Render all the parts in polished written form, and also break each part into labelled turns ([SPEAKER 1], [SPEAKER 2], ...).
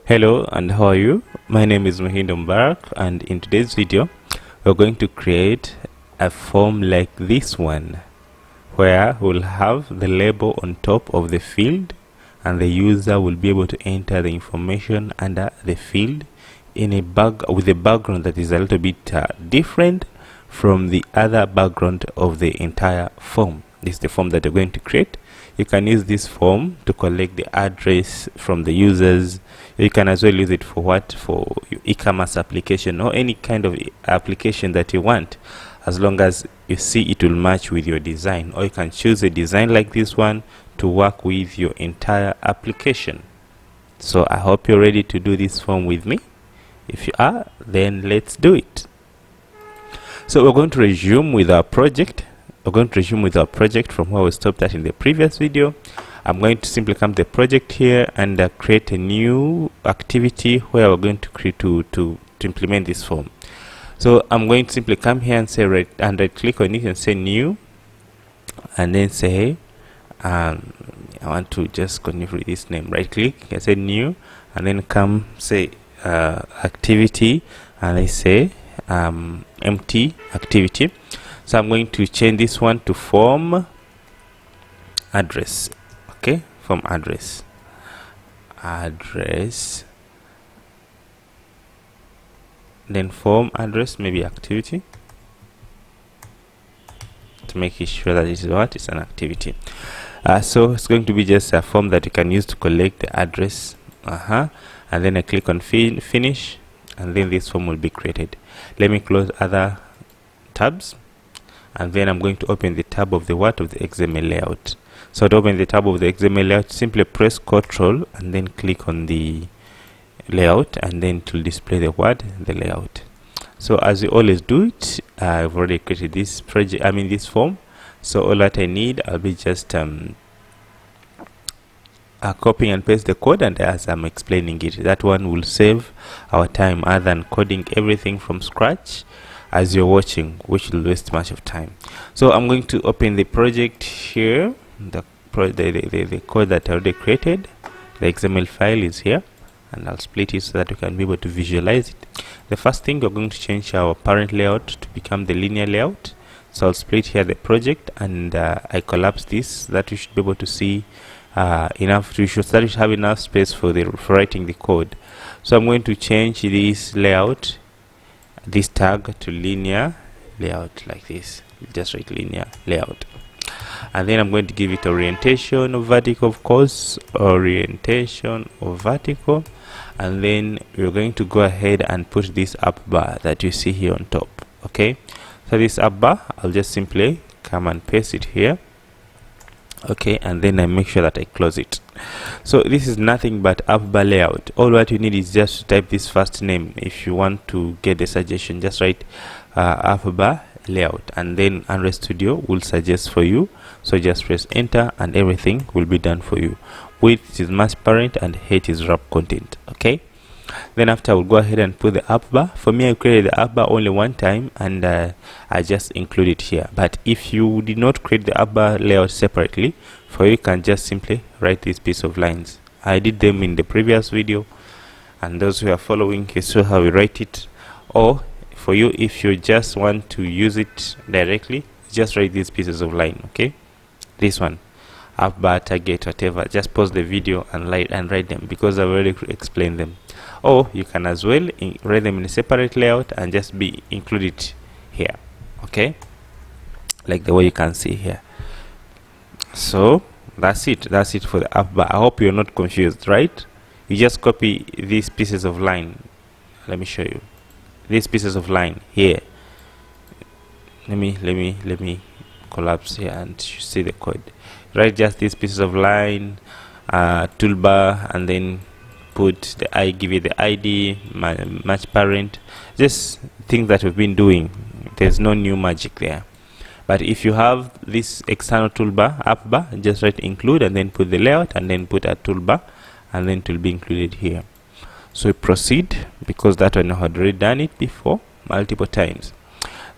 [SPEAKER 1] Hello and how are you? My name is Muhindo Mbarak, and in today's video we're going to create a form like this one where we'll have the label on top of the field and the user will be able to enter the information under the field in a with a background that is a little bit different from the other background of the entire form. This is the form that we're going to create. You can use this form to collect the address from the users. You can as well use it for your e-commerce application or any kind of application that you want, as long as you see it will match with your design. Or you can choose a design like this one to work with your entire application. So I hope you're ready to do this form with me. If you are, then let's do it. So we're going to resume with our project. We're going to resume with our project from where we stopped at in the previous video. I'm going to simply come to the project here and create a new activity where we're going to create to implement this form. So I'm going to simply come here and say right click on it and say new, and then say I want to just continue with this name. Right click and say new, and then come say activity, and I say empty activity. So I'm going to change this one to form address. Okay, form address, then form address, maybe activity, to make it sure that it is what is an activity. So it's going to be just a form that you can use to collect the address. And then I click on finish, and then this form will be created. Let me close other tabs, and then I'm going to open the tab of the XML layout. So to open the tab of the XML layout, simply press Ctrl and then click on the layout, and then it will display the layout. So as you always do it, I've already created this this form. So all that I need, I'll be just copying and paste the code, and as I'm explaining it, that one will save our time other than coding everything from scratch as you're watching, which will waste much of time. So I'm going to open the project here, the code that I already created. The XML file is here, and I'll split it so that we can be able to visualize it. The first thing, we're going to change our parent layout to become the linear layout. So I'll split here the project, and I collapse this so that you should be able to see enough. You should have enough space for writing the code. So I'm going to change this layout, this tag, to linear layout like this. Just write linear layout, and then I'm going to give it orientation of vertical, of course, orientation of vertical, and then we're going to go ahead and put this up bar that you see here on top. Okay, so this up bar, I'll just simply come and paste it here. Okay, and then I make sure that I close it. So this is nothing but up bar layout. All what you need is just to type this first name. If you want to get the suggestion, just write up bar layout, and then Android Studio will suggest for you. So just press enter, and everything will be done for you. Width is mass parent and height is wrap content. Okay, then after I will go ahead and put the up bar. For me, I created the up bar only one time, and I just include it here. But if you did not create the up bar layout separately, for you can just simply write this piece of lines. I did them in the previous video, and those who are following, you saw how we write it. Or for you, if you just want to use it directly, just write these pieces of line. Okay, this one, up bar, target, whatever. Just pause the video and write them, because I've already explained them. Or you can as well write them in a separate layout and just include it here. Okay, like the way you can see here. So that's it for the up bar. I hope you're not confused, right? You just copy these pieces of line. Let me show you these pieces of line here. Let me collapse here and see the code. Write just these pieces of line, toolbar, and then put give it the ID, match parent, just things that we've been doing. There's no new magic there. But if you have this external toolbar, up bar, just write include, and then put the layout, and then put a toolbar, and then it will be included here. So we proceed, because that one I had already done it before multiple times.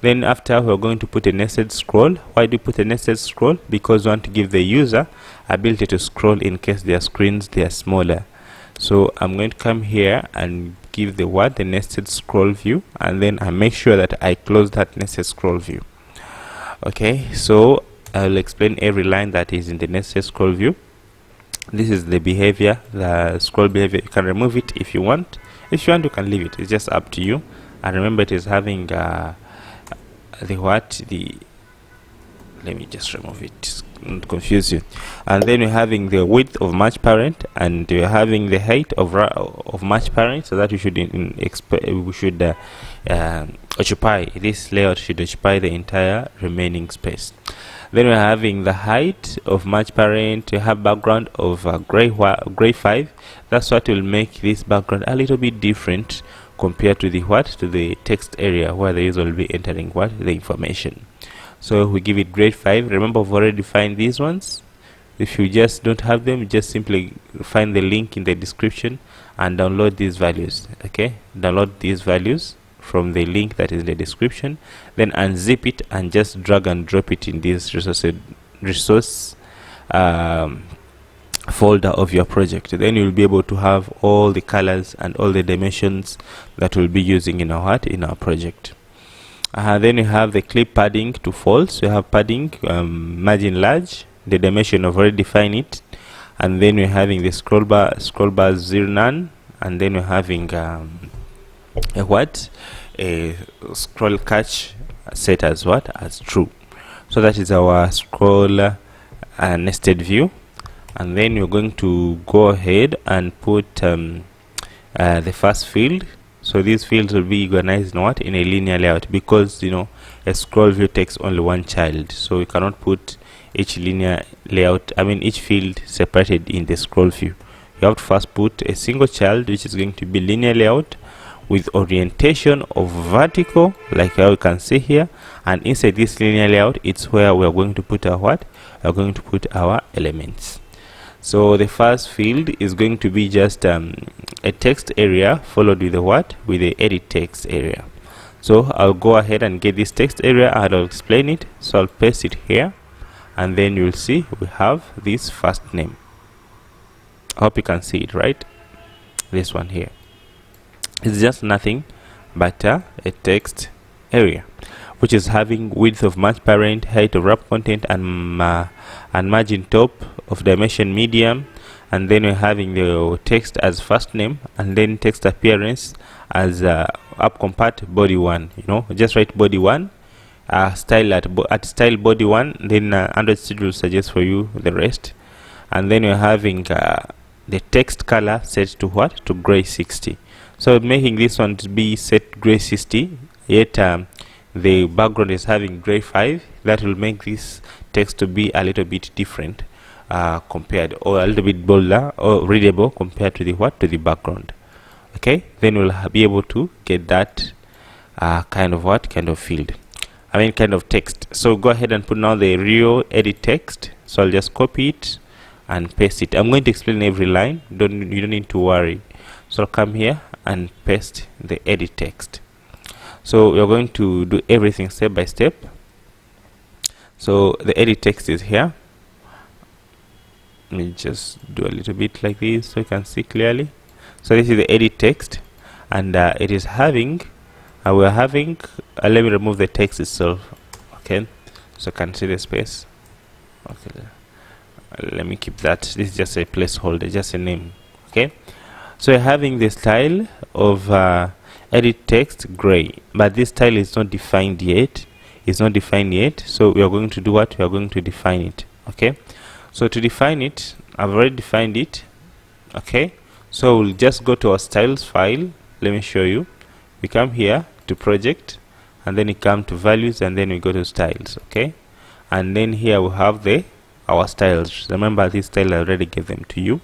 [SPEAKER 1] Then after, we're going to put a nested scroll. Why do we put a nested scroll? Because we want to give the user ability to scroll in case their screens they are smaller. So I'm going to come here and give the nested scroll view, and then I make sure that I close that nested scroll view. Okay, so I'll explain every line that is in the nested scroll view. This is the behavior, the scroll behavior. You can remove it if you want. If you want, you can leave it. It's just up to you. And remember, it is having let me just remove it, not confuse you. And then we're having the width of match parent, and we're having the height of match parent, so that we should occupy this layout, should occupy the entire remaining space. Then we're having the height of match parent. We have background of gray 5. That's what will make this background a little bit different compared to the text area, where the user will be entering the information. So we give it grade 5. Remember, we've already defined these ones. If you just don't have them, just simply find the link in the description and download these values. Okay, download these values from the link that is in the description, then unzip it and just drag and drop it in this resource folder of your project. Then you'll be able to have all the colors and all the dimensions that we'll be using in our project. Then we have the clip padding to false. We have padding margin large. The dimension I've already defined it. And then we're having the scroll bar 0 none. And then we're having a scroll catch set as as true. So that is our scroll nested view. And then we're going to go ahead and put the first field. So these fields will be organized in a linear layout, because a scroll view takes only one child, so we cannot put each linear layout, each field separated in the scroll view. You have to first put a single child, which is going to be linear layout with orientation of vertical, like how you can see here, and inside this linear layout, it's where we are going to put our we are going to put our elements. So the first field is going to be just a text area followed with with the edit text area. So I'll go ahead and get this text area and I'll explain it. So I'll paste it here, and then you'll see we have this first name. I hope you can see it, right? This one here. It's just nothing but a text area, which is having width of match parent, height of wrap content, and margin top of dimension medium. And then we're having the text as first name, and then text appearance as up compat body 1. Just write body 1, style at style body 1, then Android Studio will suggest for you the rest. And then we're having the text color set to to gray 60. So making this one to be set gray 60, yet the background is having gray 5. That will make this text to be a little bit different compared, or a little bit bolder or readable compared to the background. Okay, then we'll be able to get that kind of field, kind of text. So go ahead and put now the real edit text. So I'll just copy it and paste it. I'm going to explain every line, you don't need to worry. So I'll come here and paste the edit text. So we're going to do everything step by step. So the edit text is here. Let me just do a little bit like this so you can see clearly. So this is the edit text, and it is having we're having let me remove the text itself. Okay, so you can see the space. Okay, let me keep that. This is just a placeholder, just a name. Okay, so we're having the style of edit text gray, but this style is not defined yet. It's not defined yet, so we are going to do what? We are going to define it. Okay, so to define it, I've already defined it. Okay, so we'll just go to our styles file. Let me show you. We come here to project, and then we come to values, and then we go to styles. Okay, and then here we have our styles. Remember, this style I already gave them to you,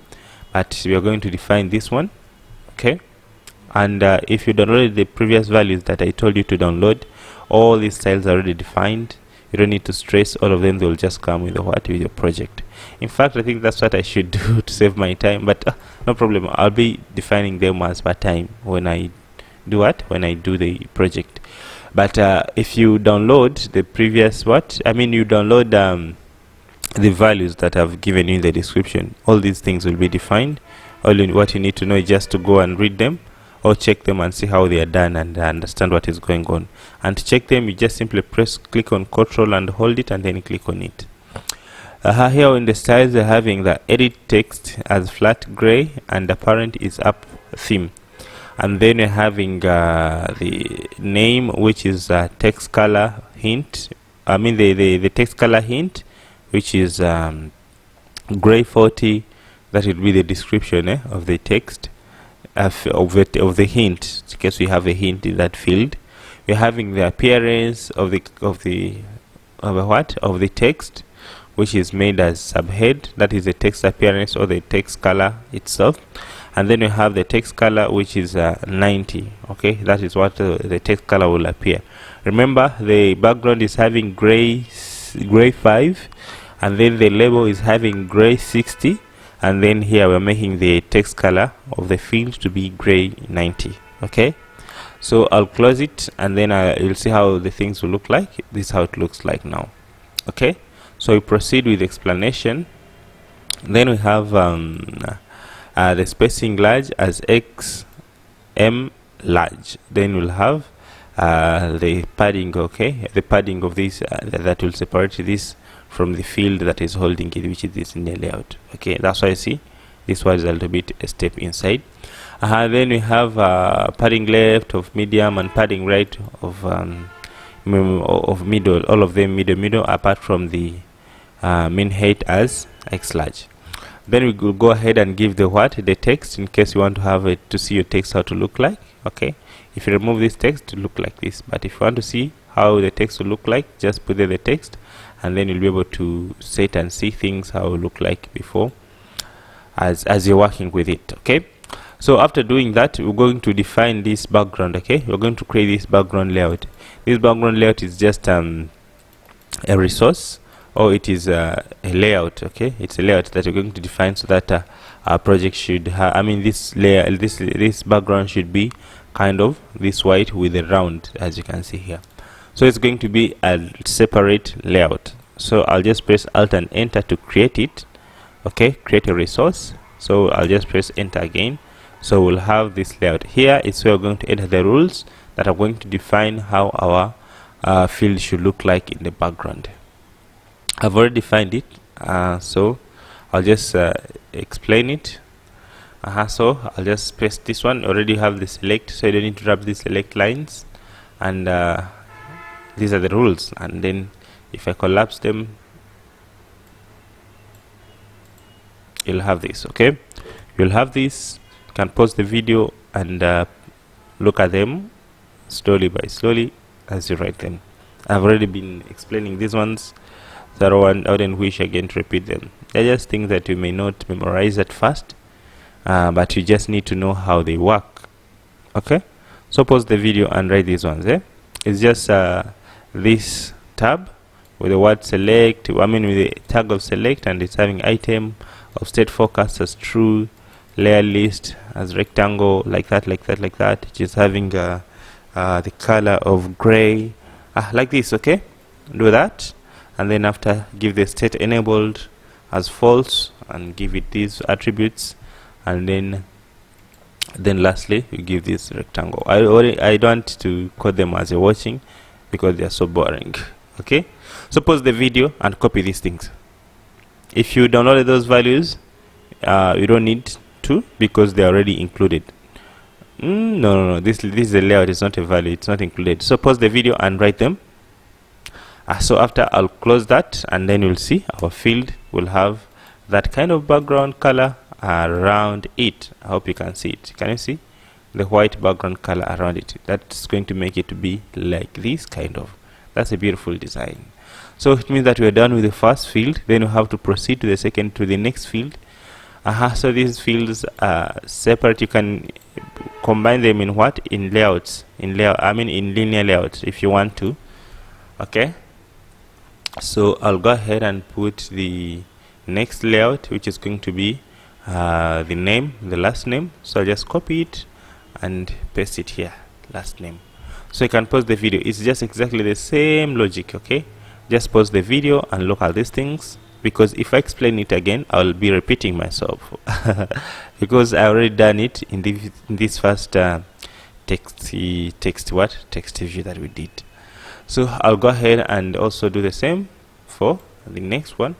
[SPEAKER 1] but we are going to define this one. Okay, and if you downloaded the previous values that I told you to download, all these styles are already defined. You don't need to stress, all of them, they will just come with with your project. In fact, I think that's what I should do to save my time, but no problem. I'll be defining them as per time when I do the project. But if you download the previous you download the values that I've given you in the description, all these things will be defined what you need to know is just to go and read them or check them and see how they are done and understand what is going on. And to check them, you just simply click on Control and hold it, and then click on it. Here in the styles, we're having the edit text as flat gray and apparent is up theme, and then we're having the name, which is text color hint. I mean the text color hint, which is gray 40. That will be the description of the text of the hint, in case we have a hint in that field. We're having the appearance of the text, which is made as subhead. That is the text appearance or the text color itself. And then we have the text color, which is 90. Okay, that is what the text color will appear. Remember, the background is having gray 5, and then the label is having gray 60, and then here we're making the text color of the field to be gray 90. Okay, so I'll close it, and then you'll see how the things will look like. This is how it looks like now. Okay, so we proceed with explanation. Then we have the spacing large as XM large. Then we'll have the padding. Okay, the padding of this that will separate this from the field that is holding it, which is this in the layout. Okay, that's why I see this was a little bit a step inside. Then we have padding left of medium and padding right of middle, all of them middle, apart from the min height as X large. Then we will go ahead and give the text, in case you want to have it to see your text how to look like. Okay, if you remove this text to look like this, but if you want to see how the text will look like, just put there the text, and then you'll be able to set and see things how it will look like before as you're working with it. Okay, so after doing that, we're going to define this background. Okay, we're going to create this background layout. This background layout is just a resource, or it is a layout. Okay, it's a layout that we're going to define so that our project should have, I mean, this layer, this background should be kind of this white with a round, as you can see here. So it's going to be a separate layout. So I'll just press Alt and Enter to create it. Okay, create a resource. So I'll just press Enter again. So we'll have this layout. Here is where we're going to enter the rules that are going to define how our field should look like in the background. I've already defined it, so I'll just explain it. So I'll just press this one. Already have the select, so you don't need to wrap the select lines, and these are the rules. And then if I collapse them, you'll have this. Okay, you'll have this. You can pause the video and look at them slowly by slowly as you write them. I've already been explaining these ones, so I wouldn't wish again to repeat them. They're just things that you may not memorize at first, but you just need to know how they work. Okay, so pause the video and write these ones. It's just this tab with the word select, I mean with the tag of select, and it's having item of state forecast as true, layer list as rectangle, like that, which is having the color of gray, like this. Okay, do that, and then after give the state enabled as false and give it these attributes, and then lastly you give this rectangle. I don't want to code them as you're watching because they are so boring. Okay, so pause the video and copy these things. If you downloaded those values, you don't need to, because they are already included. No, this is a layout, it's not a value, it's not included. So pause the video and write them. So after, I'll close that, and then you'll see our field will have that kind of background color around it. I hope you can see it. Can you see the white background color around it? That's going to make it to be like this kind of. That's a beautiful design. So it means that we're done with the first field. Then we have to proceed to the next field. So these fields are separate. You can combine them in layouts, in linear layouts if you want to. Okay, so I'll go ahead and put the next layout, which is going to be the name, the last name. So I'll just copy it and paste it here, last name. So you can pause the video. It's just exactly the same logic. Okay, just pause the video and look at these things. because if I explain it again, I'll be repeating myself because I already done it in this first text view that we did. So I'll go ahead and also do the same for the next one,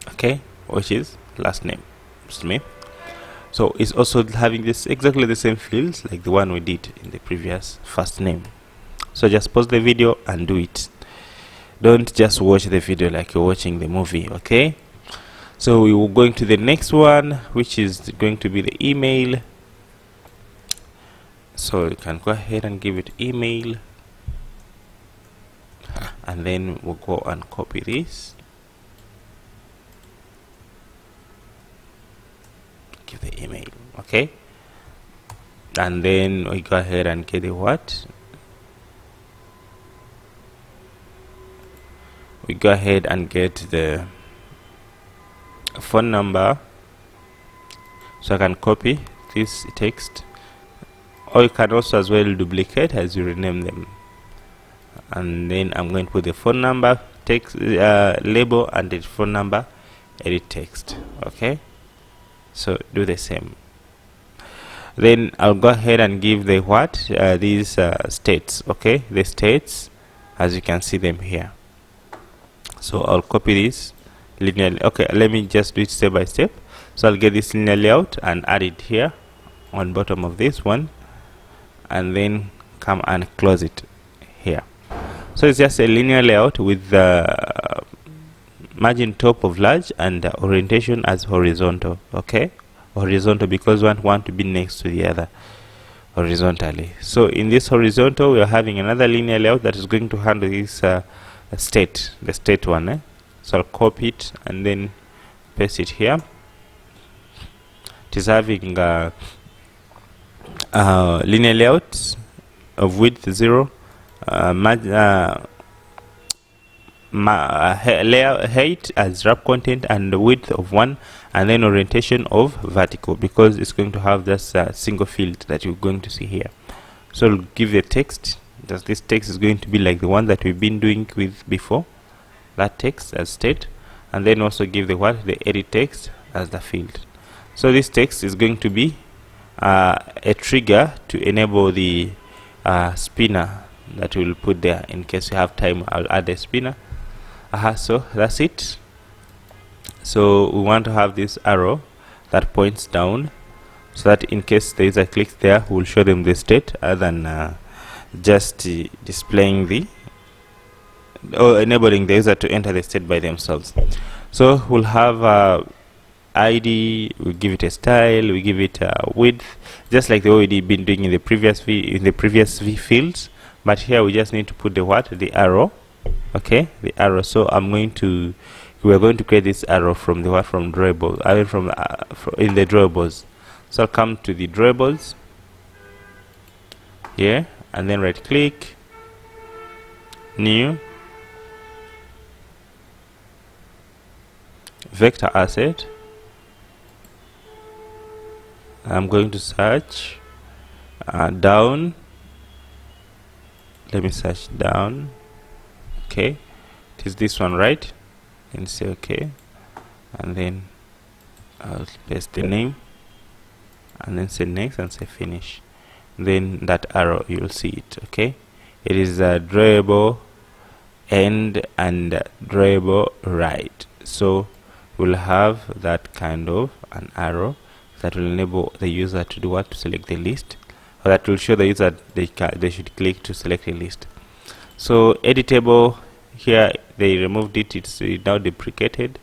[SPEAKER 1] okay, which is last name Smith. So it's also having this exactly the same fields like the one we did in the previous first name. So just pause the video and do it. Don't just watch the video like you're watching the movie, okay? So we will going to the next one, which is going to be the email. So you can go ahead and give it email, and then we'll go and copy this, give the email, okay, and then we go ahead and get the what, we go ahead and get the phone number. So I can copy this text, or you can also as well duplicate as you rename them. And then I'm going to put the phone number, text label, and the phone number, edit text, okay. So do the same. Then I'll go ahead and give the what, these states, okay, the states as you can see them here. So I'll copy this linearly. Okay, let me just do it step by step. So I'll get this linear layout and add it here on bottom of this one, and then come and close it here. So it's just a linear layout with the margin top of large and orientation as horizontal, okay, horizontal because one want to be next to the other horizontally. So in this horizontal we are having another linear layout that is going to handle this the state one, so I'll copy it and then paste it here. It is having linear layout of width 0, height as wrap content and width of 1, and then orientation of vertical because it's going to have this single field that you're going to see here. So I'll give the text. This text is going to be like the one that we've been doing with before, that text as state, and then also give the what, the edit text as the field. So this text is going to be a trigger to enable the spinner that we'll put there. In case you have time, I'll add a spinner. So that's it. So we want to have this arrow that points down, so that in case there is a click there, we'll show them the state other than just displaying the or enabling the user to enter the state by themselves. So we'll have ID, we give it a style, we give it a width, just like the way we've been doing in the previous V fields, but here we just need to put the what, the arrow, okay, the arrow. So we are going to create this arrow from the what, from drawable, from in the drawables. So I'll come to the drawables here, and then right click, new, vector asset. I'm going to search down. Let me search down. Okay, it is this one, right? And say okay, and then I'll paste the name, and then say next and say finish. Then that arrow, you'll see it, okay. It is a drawable end and drawable right. So we'll have that kind of an arrow that will enable the user to do what, to select the list, or that will show the user they should click to select a list. So editable, here they removed it, it's now deprecated.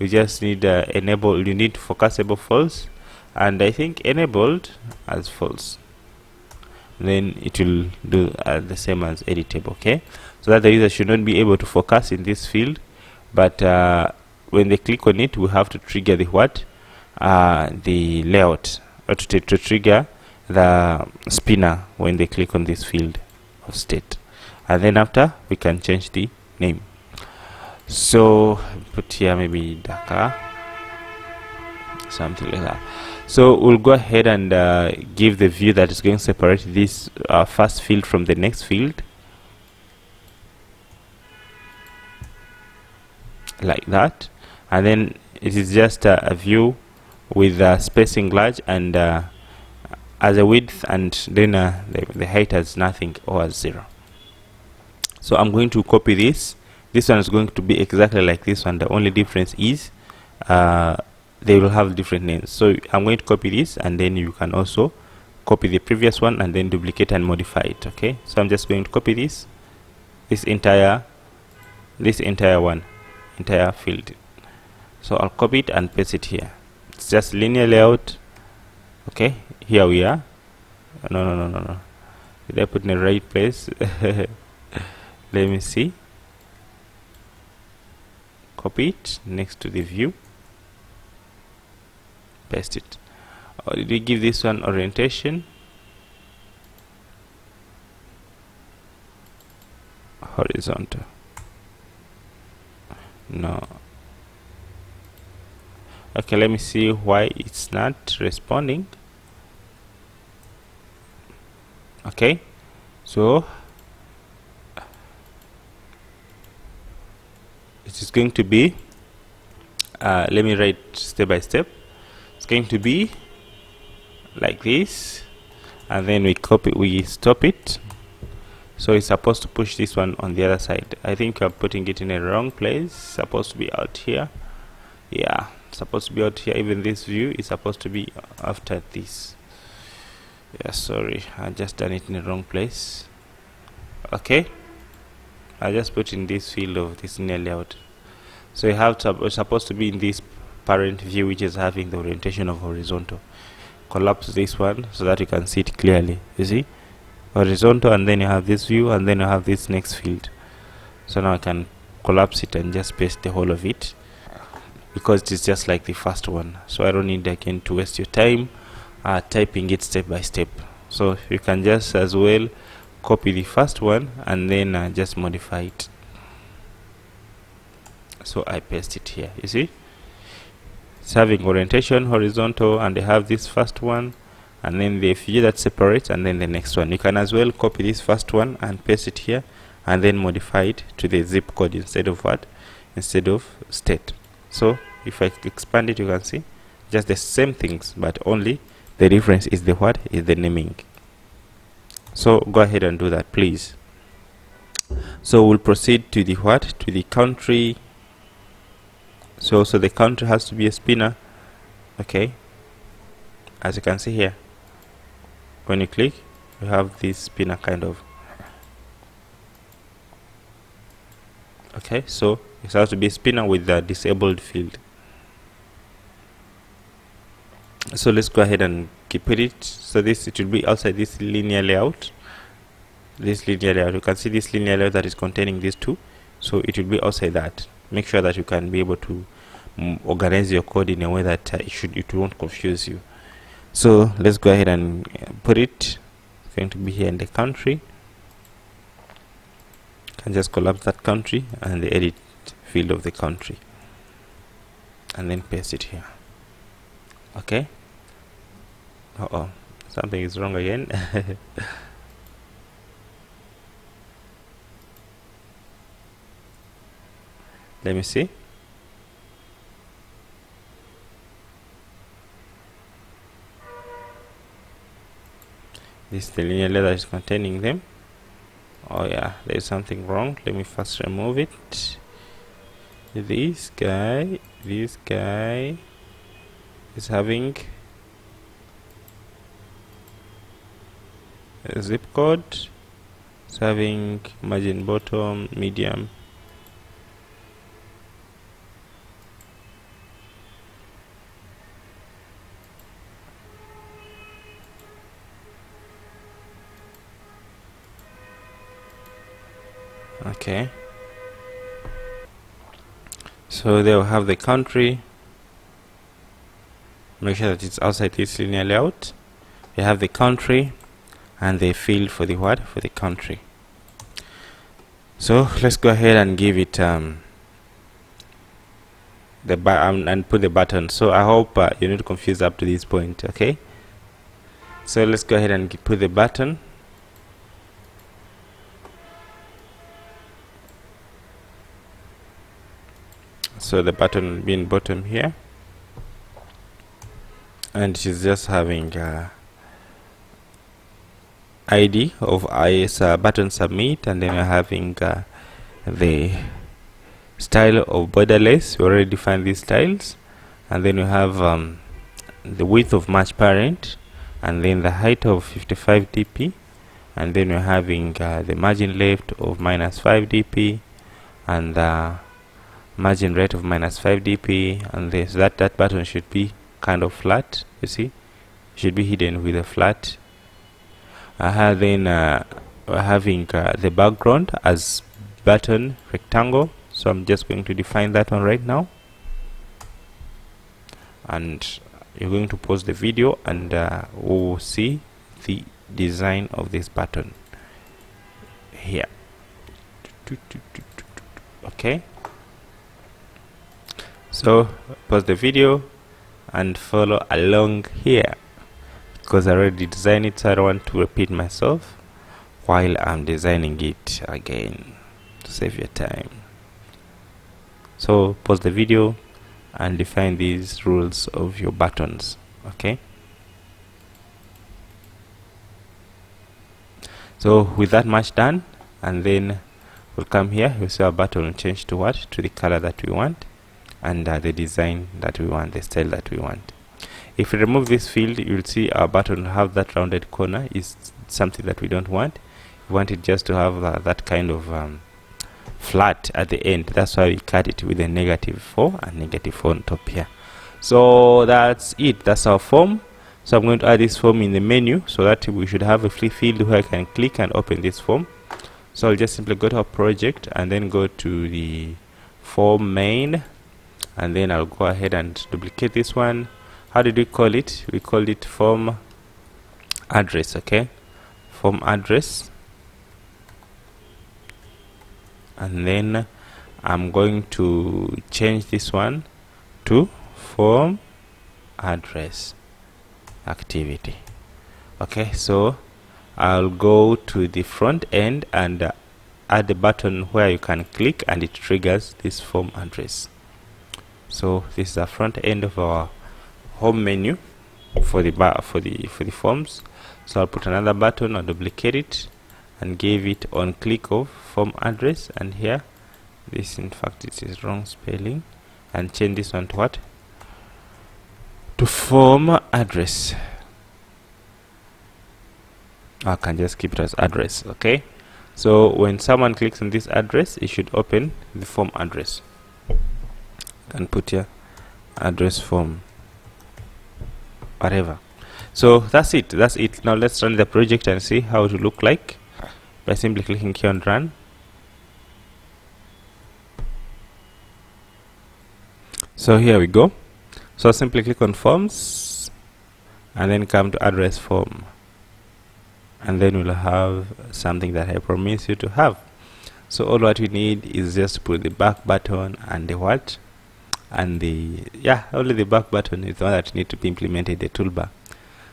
[SPEAKER 1] You just need enable, you need focusable false, and I think enabled as false. Then it will do the same as editable, okay, so that the user should not be able to focus in this field, but when they click on it, we have to trigger the what, the layout, or to trigger the spinner when they click on this field of state, and then after we can change the name. So put here maybe Dhaka, something like that. So we'll go ahead and give the view that is going to separate this first field from the next field. like that, and then it is just a view with spacing large and as a width, and then the height as nothing or as 0. So I'm going to copy this. This one is going to be exactly like this one. The only difference is they will have different names. So I'm going to copy this, and then you can also copy the previous one and then duplicate and modify it. Okay, so I'm just going to copy this entire field. So I'll copy it and paste it here. It's just linear layout. Okay, here we are. No, did I put in the right place? Let me see. Copy it next to the view, paste it. Or did we give this one orientation? Horizontal. No. Okay, let me see why it's not responding. Okay, so it is going to be let me write step by step. It's going to be like this, and then we stop it. So it's supposed to push this one on the other side. I think I'm putting it in a wrong place. It's supposed to be out here. Yeah, it's supposed to be out here. Even this view is supposed to be after this. Yeah, sorry, I just done it in the wrong place. Okay, I just put in this field of this linear layout. So you have to, it's supposed to be in this parent view, which is having the orientation of horizontal. Collapse this one so that you can see it clearly. You see, horizontal, and then you have this view, and then you have this next field. So now I can collapse it and just paste the whole of it, because it is just like the first one. So I don't need again to waste your time typing it step by step. So you can just as well copy the first one and then just modify it. So I paste it here. You see, it's having orientation horizontal, and they have this first one, and then the view that separates, and then the next one. You can as well copy this first one and paste it here, and then modify it to the zip code instead of what? Instead of state. So if I expand it, you can see just the same things, but only the difference is the what? Is the naming. So go ahead and do that, please. So we'll proceed to the what? To the country. So the country has to be a spinner. Okay, as you can see here, when you click, you have this spinner kind of. Okay, so it has to be a spinner with the disabled field. So let's go ahead and keep it. So it will be outside this linear layout. This linear layout, you can see this linear layout that is containing these two. So it will be outside that. Make sure that you can be able to organize your code in a way that it won't confuse you. So let's go ahead and put it. It's going to be here in the country. You can just collapse that country and the edit field of the country, and then paste it here. Okay. Something is wrong again. Let me see. This is the linear layer that is containing them. Oh yeah, there is something wrong. Let me first remove it. This guy is having a zip code. It's having margin bottom, medium. Okay, so they will have the country. Make sure that it's outside this linear layout. They have the country and the field for the what? For the country. So let's go ahead and give it and put the button. So I hope you're not confused up to this point. Okay, so let's go ahead and put the button. So the button will be in bottom here, and she's just having ID of button submit, and then we're having the style of borderless. We already defined these styles, and then we have the width of match parent, and then the height of 55 dp, and then we're having the margin left of -5 dp, and the margin right of -5 dp, and this that button should be kind of flat. You see, should be hidden with a flat. Then we're having the background as button rectangle, so I'm just going to define that one right now, and you're going to pause the video, and we'll see the design of this button here. Okay, so pause the video and follow along here, because I already designed it, so I don't want to repeat myself while I'm designing it again to save your time. So pause the video and define these rules of your buttons. Okay, so with that much done, and then we'll come here, you'll see our button will change to what? To the color that we want, and the design that we want, the style that we want. If we remove this field, you'll see our button will have that rounded corner. Is something that we don't want. We want it just to have that kind of flat at the end. That's why we cut it with a -4 and -4 on top here. So that's it, that's our form. So I'm going to add this form in the menu, so that we should have a free field where I can click and open this form. So I'll just simply go to our project and then go to the form main, and then I'll go ahead and duplicate this one. How did we call it? We called it form address. Okay, form address, and then I'm going to change this one to form address activity. Okay, so I'll go to the front end and add the button where you can click and it triggers this form address. So this is the front end of our home menu for the forms. So I'll put another button, I'll duplicate it and give it on click of form address, and here this, in fact it is wrong spelling, and change this one to what? To form address. I can just keep it as address. Okay, so when someone clicks on this address, it should open the form address. You can put here address form, whatever. So that's it. Now let's run the project and see how it will look like by simply clicking here on run. So here we go. So simply click on forms and then come to address form, and then we'll have something that I promise you to have. So all what we need is just put the back button and the what, and the only the back button is the one that need to be implemented in the toolbar.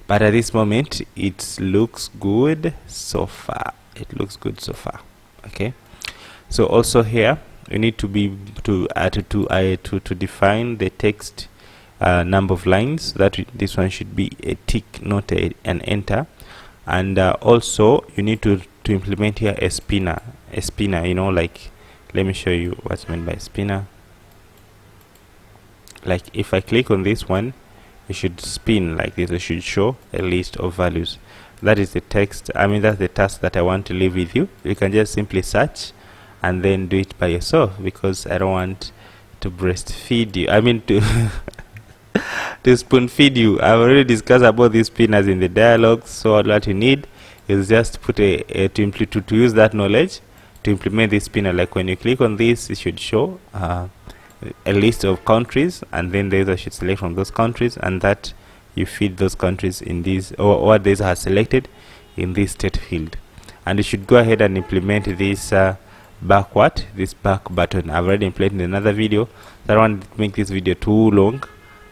[SPEAKER 1] But at this moment it looks good so far. It looks good so far. Okay, so also here we need to be to define the text number of lines. That this one should be a tick, not an enter. And also you need to implement here a spinner, you know, like, let me show you what's meant by spinner. Like if I click on this one, it should spin like this. It should show a list of values. That is the text, I mean that's the task that I want to leave with you. You can just simply search and then do it by yourself, because I don't want to breastfeed you, I mean to to spoon feed you. I've already discussed about these spinners in the dialogue. So all that you need is just put to use that knowledge to implement this spinner. Like when you click on this, it should show a list of countries, and then the user should select from those countries, and that you feed those countries in these, or what the user has selected in this state field. And you should go ahead and implement this this back button. I've already implemented in another video, so I don't want to make this video too long.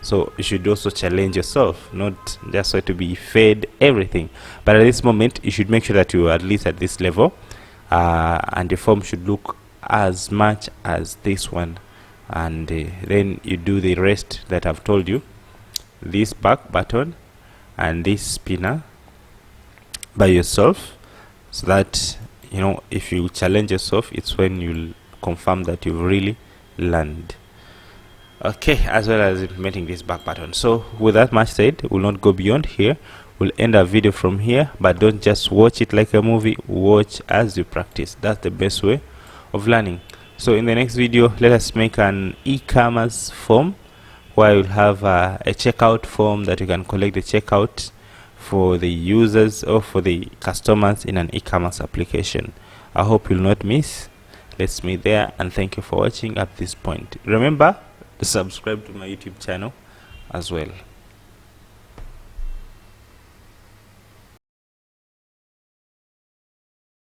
[SPEAKER 1] So you should also challenge yourself, not just so to be fed everything, but at this moment you should make sure that you are at least at this level, and the form should look as much as this one and then you do the rest that I've told you, this back button and this spinner by yourself, so that you know if you challenge yourself, it's when you'll confirm that you've really learned. Okay, as well as implementing this back button. So with that much said, we'll not go beyond here. We'll end our video from here, but don't just watch it like a movie, watch as you practice. That's the best way of learning. So in the next video, let us make an e-commerce form where you'll have a checkout form that you can collect the checkout for the users or for the customers in an e-commerce application. I hope you'll not miss. Let's meet there, and thank you for watching at this point. Remember to subscribe to my YouTube channel as well.